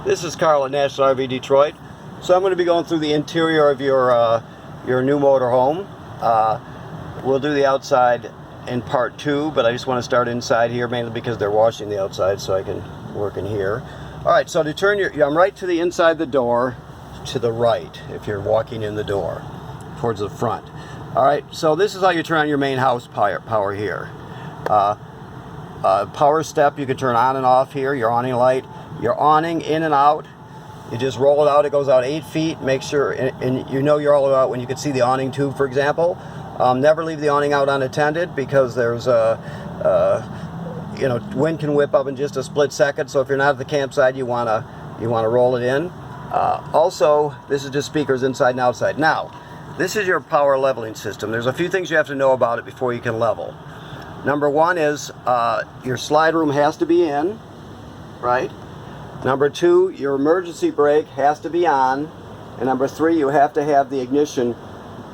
This is Carl at National RV Detroit. So I'm going to be going through the interior of your new motorhome. We'll do the outside in part 2, but I just want to start inside here mainly because they're washing the outside, so I can work in here. All right, so to turn I'm right to the inside the door, to the right if you're walking in the door towards the front. All right, so this is how you turn on your main house power here. Power step you can turn on and off here. Your awning light, your awning in and out. You just roll it out. It goes out 8 feet. Make sure, and you know you're all out when you can see the awning tube, for example. Never leave the awning out unattended because there's wind can whip up in just a split second. So if you're not at the campsite, you wanna roll it in. Also, this is just speakers inside and outside. Now, this is your power leveling system. There's a few things you have to know about it before you can level. Number one is your slide room has to be in, right? Number 2, your emergency brake has to be on. And number 3, you have to have the ignition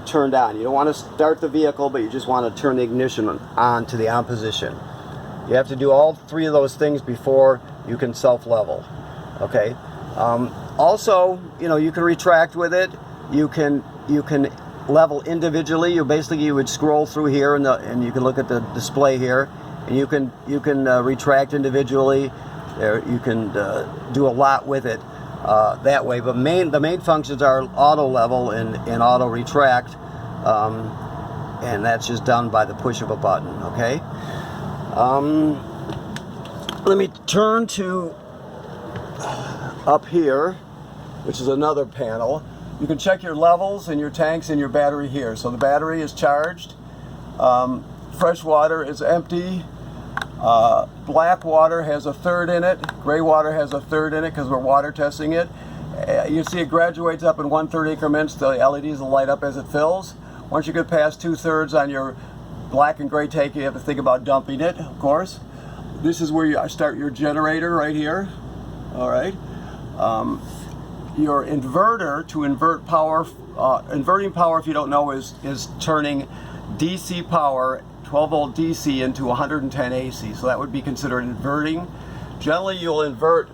turned on. You don't want to start the vehicle, but you just want to turn the ignition on to the on position. You have to do all 3 of those things before you can self-level. Okay. Also, you can retract with it. You can level individually. You would scroll through here and you can look at the display here, and you can retract individually. You can do a lot with it that way. But the main functions are auto level and auto retract, and that's just done by the push of a button. Okay. Let me turn to up here, which is another panel. You can check your levels and your tanks and your battery here. So the battery is charged. Fresh water is empty. Black water has a third in it. Gray water has a third in it because we're water testing it. You see it graduates up in 1/3 increments. The LEDs will light up as it fills. Once you get past 2/3 on your black and gray tank, you have to think about dumping it, of course. This is where you start your generator right here. All right. Your inverter to invert power, inverting power, if you don't know, is turning DC power, 12 volt DC into 110 AC. So that would be considered inverting. Generally, you'll invert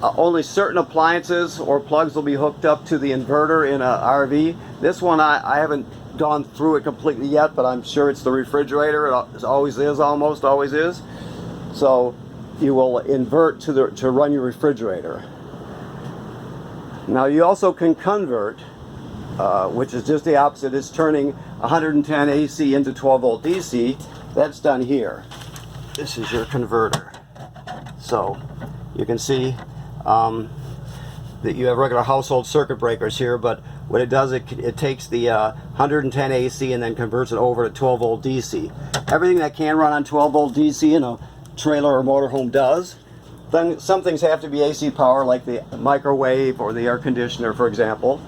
only certain appliances or plugs will be hooked up to the inverter in a RV. This one, I haven't gone through it completely yet, but I'm sure it's the refrigerator. It always is, almost always is. So you will invert to run your refrigerator. Now you also can convert, which is just the opposite. It's turning 110 AC into 12 volt DC. That's done here. This is your converter. So you can see that you have regular household circuit breakers here, but what it does, it takes the 110 AC and then converts it over to 12 volt DC. Everything that can run on 12 volt DC in a trailer or motorhome does. Then some things have to be AC power, like the microwave or the air conditioner, for example.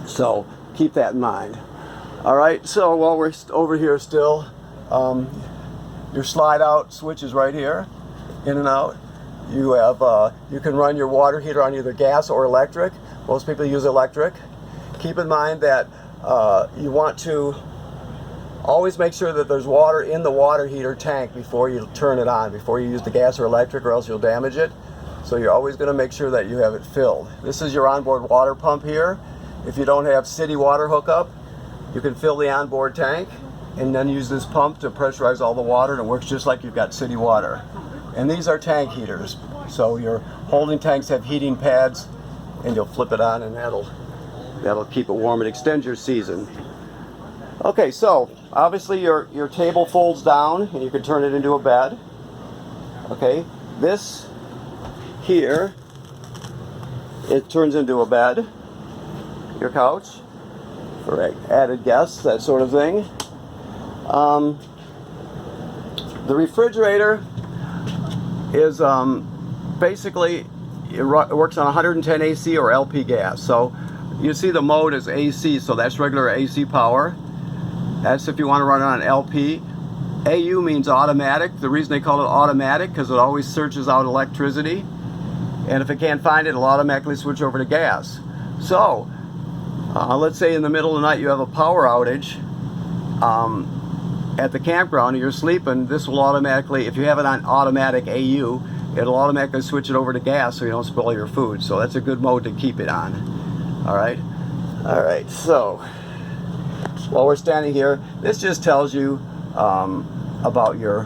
So keep that in mind. All right, so while we're over here still, your slide out switch is right here, in and out. You have you can run your water heater on either gas or electric. Most people use electric. Keep in mind that you want to always make sure that there's water in the water heater tank before you turn it on, before you use the gas or electric, or else you'll damage it. So you're always going to make sure that you have it filled. This is your onboard water pump here. If you don't have city water hookup, you can fill the onboard tank and then use this pump to pressurize all the water, and it works just like you've got city water. And these are tank heaters. So your holding tanks have heating pads, and you'll flip it on and that'll keep it warm and extend your season. Okay, so obviously your table folds down and you can turn it into a bed. Okay, this here, it turns into a bed, your couch for added guests, that sort of thing. The refrigerator is basically, it works on 110 AC or LP gas. So you see the mode is AC, so that's regular AC power. That's if you want to run it on LP. AU means automatic. The reason they call it automatic because it always searches out electricity, and if it can't find it, it'll automatically switch over to gas. So let's say in the middle of the night you have a power outage at the campground and you're sleeping, this will automatically, if you have it on automatic AU, it'll automatically switch it over to gas so you don't spoil your food. So that's a good mode to keep it on. All right. So while we're standing here, this just tells you about your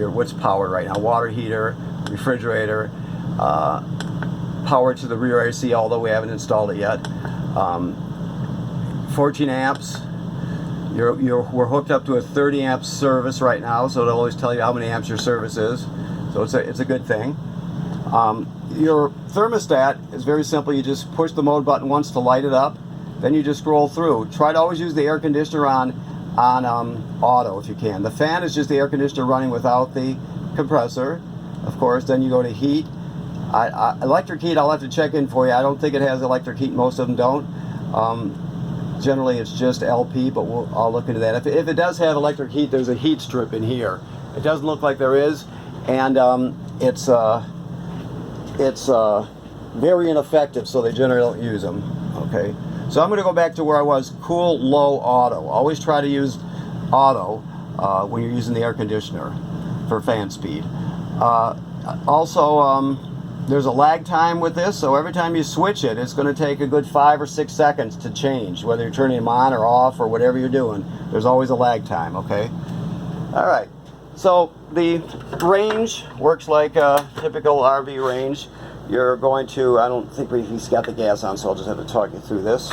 what's powered right now: water heater, refrigerator, power to the rear AC, although we haven't installed it yet. 14 amps. We're hooked up to a 30 amp service right now, so it'll always tell you how many amps your service is. So it's a good thing. Your thermostat is very simple. You just push the mode button once to light it up, then you just scroll through. Try to always use the air conditioner on auto if you can. The fan is just the air conditioner running without the compressor, of course. Then you go to heat. Electric heat, I'll have to check in for you. I don't think it has electric heat. Most of them don't. Generally it's just LP, but I'll look into that. If it does have electric heat, there's a heat strip in here. It doesn't look like there is, and it's very ineffective, so they generally don't use them. Okay, so I'm going to go back to where I was: cool, low, auto. Always try to use auto when you're using the air conditioner for fan speed. Also, there's a lag time with this, so every time you switch it, it's going to take a good 5 or 6 seconds to change, whether you're turning them on or off or whatever you're doing. There's always a lag time. Okay. All right. So the range works like a typical RV range. You're going to, I don't think he's got the gas on, so I'll just have to talk you through this.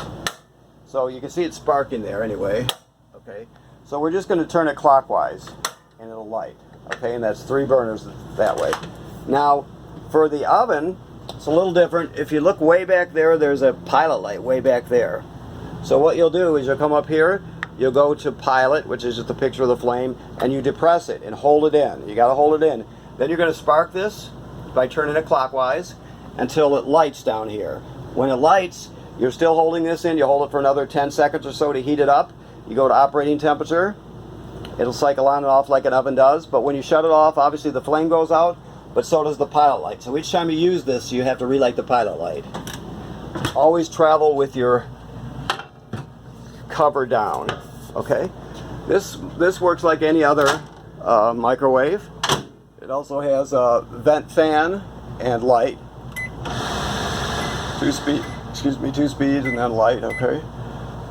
So you can see it sparking there anyway. Okay, so we're just going to turn it clockwise and it'll light. Okay, and that's 3 burners that way. Now for the oven, it's a little different. If you look way back there, there's a pilot light way back there. So what you'll do is you'll come up here, you'll go to pilot, which is just a picture of the flame, and you depress it and hold it in. You got to hold it in. Then you're going to spark this by turning it clockwise until it lights down here. When it lights, you're still holding this in. You hold it for another 10 seconds or so to heat it up. You go to operating temperature. It'll cycle on and off like an oven does, but when you shut it off, obviously the flame goes out, but so does the pilot light. So each time you use this, you have to relight the pilot light. Always travel with your cover down. Okay, this works like any other microwave. It also has a vent fan and light. 2 speeds and then light. Okay.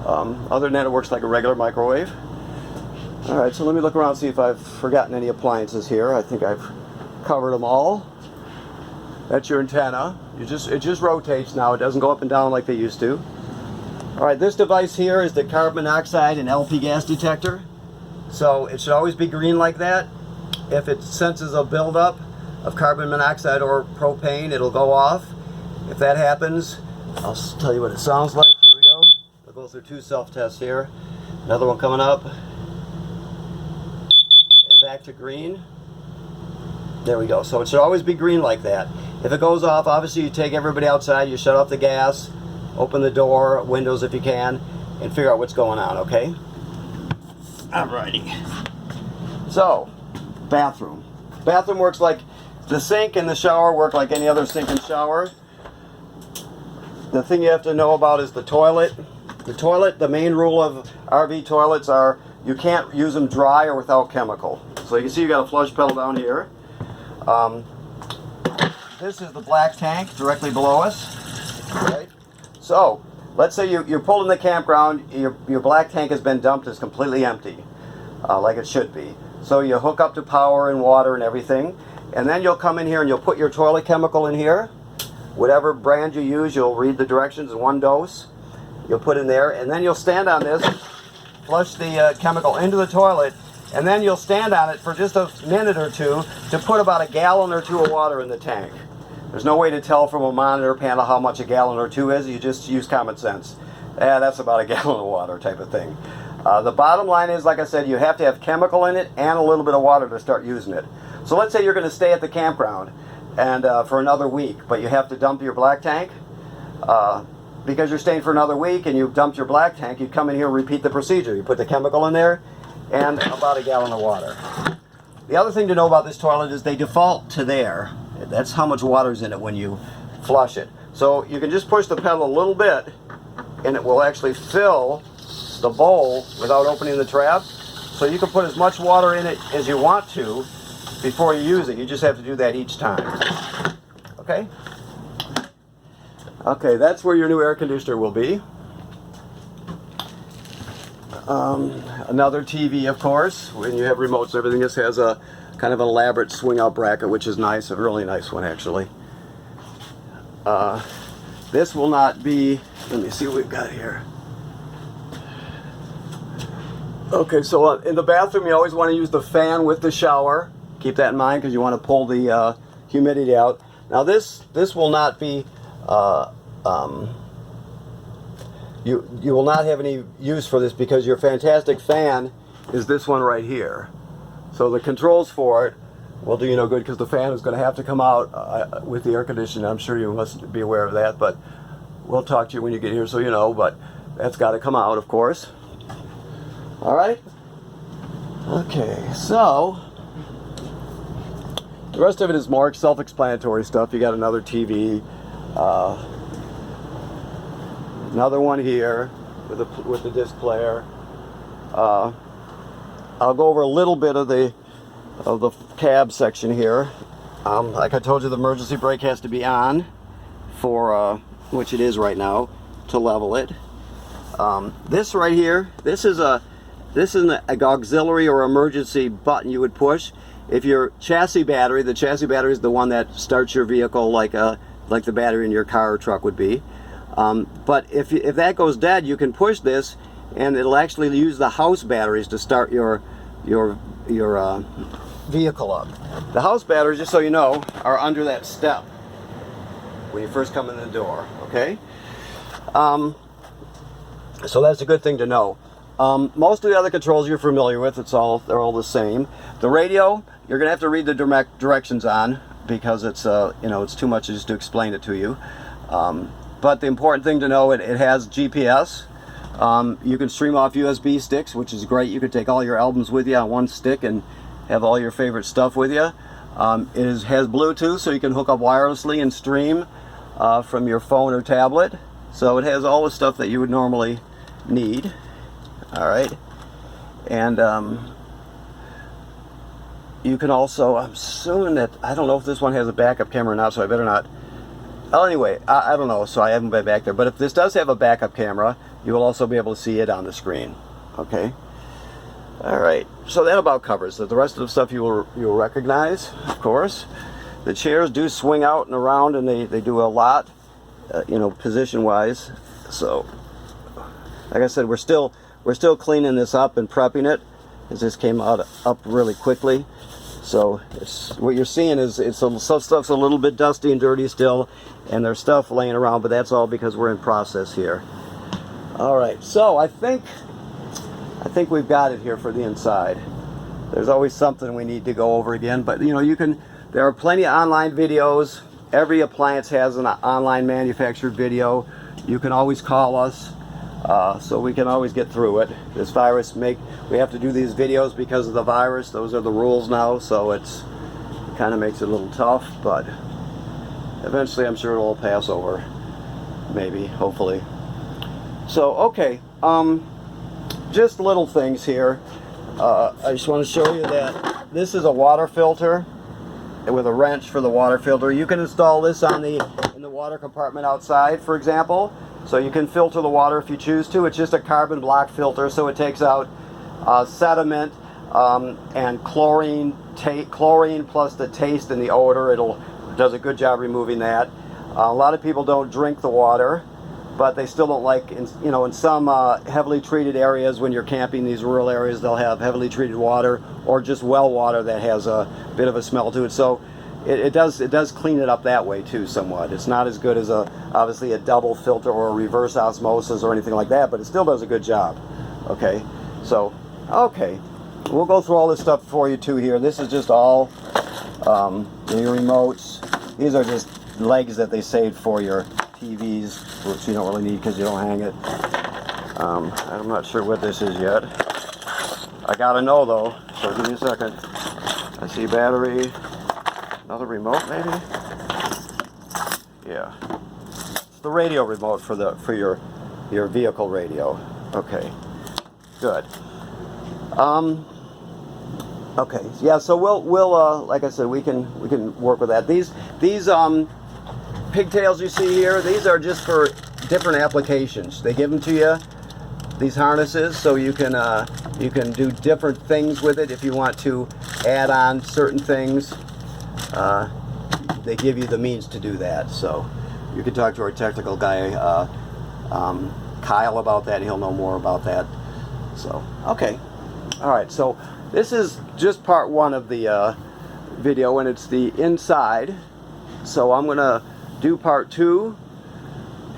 Other than that, it works like a regular microwave. All right, so let me look around and see if I've forgotten any appliances here. I think I've covered them all. That's your antenna. It just rotates now. It doesn't go up and down like they used to. All right, this device here is the carbon monoxide and LP gas detector. So it should always be green like that. If it senses a buildup of carbon monoxide or propane, it'll go off. If that happens, I'll tell you what it sounds like. Here we go. We'll go through 2 self-tests here. Another one coming up. And back to green. There we go. So it should always be green like that. If it goes off, obviously you take everybody outside, you shut off the gas, open the door, windows if you can, and figure out what's going on, okay? Alrighty. So, bathroom. Bathroom works like the sink and the shower work like any other sink and shower. The thing you have to know about is the toilet. The toilet, the main rule of RV toilets are you can't use them dry or without chemical. So you can see you got a flush pedal down here. This is the black tank directly below us. Right? So, let's say you're pulled in the campground, your black tank has been dumped, it's completely empty, like it should be. So you hook up to power and water and everything, and then you'll come in here and you'll put your toilet chemical in here. Whatever brand you use, you'll read the directions in 1 dose. You'll put in there, and then you'll stand on this, flush the chemical into the toilet, and then you'll stand on it for just a minute or two to put about a gallon or 2 of water in the tank. There's no way to tell from a monitor panel how much a gallon or 2 is. You just use common sense. That's about a gallon of water type of thing. The bottom line is, like I said, you have to have chemical in it and a little bit of water to start using it. So let's say you're going to stay at the campground and for another week, but you have to dump your black tank. Because you're staying for another week and you've dumped your black tank, you come in here and repeat the procedure. You put the chemical in there and about a gallon of water. The other thing to know about this toilet is they default to there. That's how much water's in it when you flush it. So you can just push the pedal a little bit and it will actually fill the bowl without opening the trap. So you can put as much water in it as you want to before you use it. You just have to do that each time. Okay? Okay, that's where your new air conditioner will be. Another TV, of course. When you have remotes and everything, this has a kind of an elaborate swing-out bracket, which is nice, a really nice one, actually. This will not be, let me see what we've got here. Okay, so in the bathroom, you always want to use the fan with the shower. Keep that in mind because you want to pull the humidity out. Now this will not be, you will not have any use for this because your fantastic fan is this one right here. So the controls for it will do you no good because the fan is going to have to come out with the air conditioner. I'm sure you must be aware of that, but we'll talk to you when you get here so you know, but that's got to come out, of course. All right? Okay, so the rest of it is more self-explanatory stuff. You got another TV, another one here with the disc player. I'll go over a little bit of the cab section here. Like I told you, the emergency brake has to be on for which it is right now to level it. This right here, this is an auxiliary or emergency button you would push if your chassis battery. The chassis battery is the one that starts your vehicle like the battery in your car or truck would be. But if that goes dead, you can push this, and it'll actually use the house batteries to start your vehicle up. The house batteries, just so you know, are under that step when you first come in the door. Okay. So that's a good thing to know. Most of the other controls you're familiar with. They're all the same. The radio, you're gonna have to read the directions on because it's it's too much just to explain it to you. But the important thing to know, it has GPS. You can stream off USB sticks, which is great. You can take all your albums with you on one stick and have all your favorite stuff with you. It has Bluetooth, so you can hook up wirelessly and stream from your phone or tablet. So it has all the stuff that you would normally need. All right, and you can also, I'm assuming that, I don't know if this one has a backup camera or not, so I better not. Well, anyway, I don't know, so I haven't been back there. But if this does have a backup camera, you will also be able to see it on the screen. Okay. All right. So that about covers it. The rest of the stuff you will recognize, of course. The chairs do swing out and around, and they do a lot, position-wise. So, like I said, we're still cleaning this up and prepping it, as this came up really quickly. So what you're seeing is some stuff's a little bit dusty and dirty still, and there's stuff laying around, but that's all because we're in process here. All right, so I think we've got it here for the inside. There's always something we need to go over again, but there are plenty of online videos. Every appliance has an online manufactured video. You can always call us. So we can always get through it. This virus we have to do these videos because of the virus. Those are the rules now, so it kind of makes it a little tough, but eventually I'm sure it'll all pass over. Maybe, hopefully. So, okay, just little things here. I just want to show you that this is a water filter with a wrench for the water filter. You can install this in the water compartment outside, for example. So you can filter the water if you choose to. It's just a carbon block filter, so it takes out sediment and chlorine plus the taste and the odor. It does a good job removing that. A lot of people don't drink the water, but they still don't like, in some heavily treated areas, when you're camping, these rural areas, they'll have heavily treated water or just well water that has a bit of a smell to it. So it does clean it up that way too somewhat. It's not as good as obviously a double filter or a reverse osmosis or anything like that, but it still does a good job. Okay, so we'll go through all this stuff for you too here. This is just all your remotes. These are just legs that they saved for your TVs, which you don't really need because you don't hang it. I'm not sure what this is yet. I gotta know though, so give me a second. I see battery. Another remote, maybe? Yeah. It's the radio remote for your vehicle radio. Okay. Good. Okay, yeah. So we'll like I said, we can work with that. These pigtails you see here, these are just for different applications. They give them to you, these harnesses, so you can do different things with it if you want to add on certain things. They give you the means to do that. So you can talk to our technical guy, Kyle, about that. He'll know more about that. So okay, all right. So this is just part one of the video, and it's the inside. So I'm gonna do part two,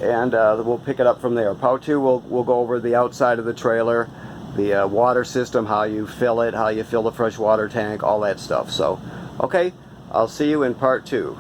and we'll pick it up from there. Part two, we'll go over the outside of the trailer, the water system, how you fill it, how you fill the fresh water tank, all that stuff. So, okay, I'll see you in part two.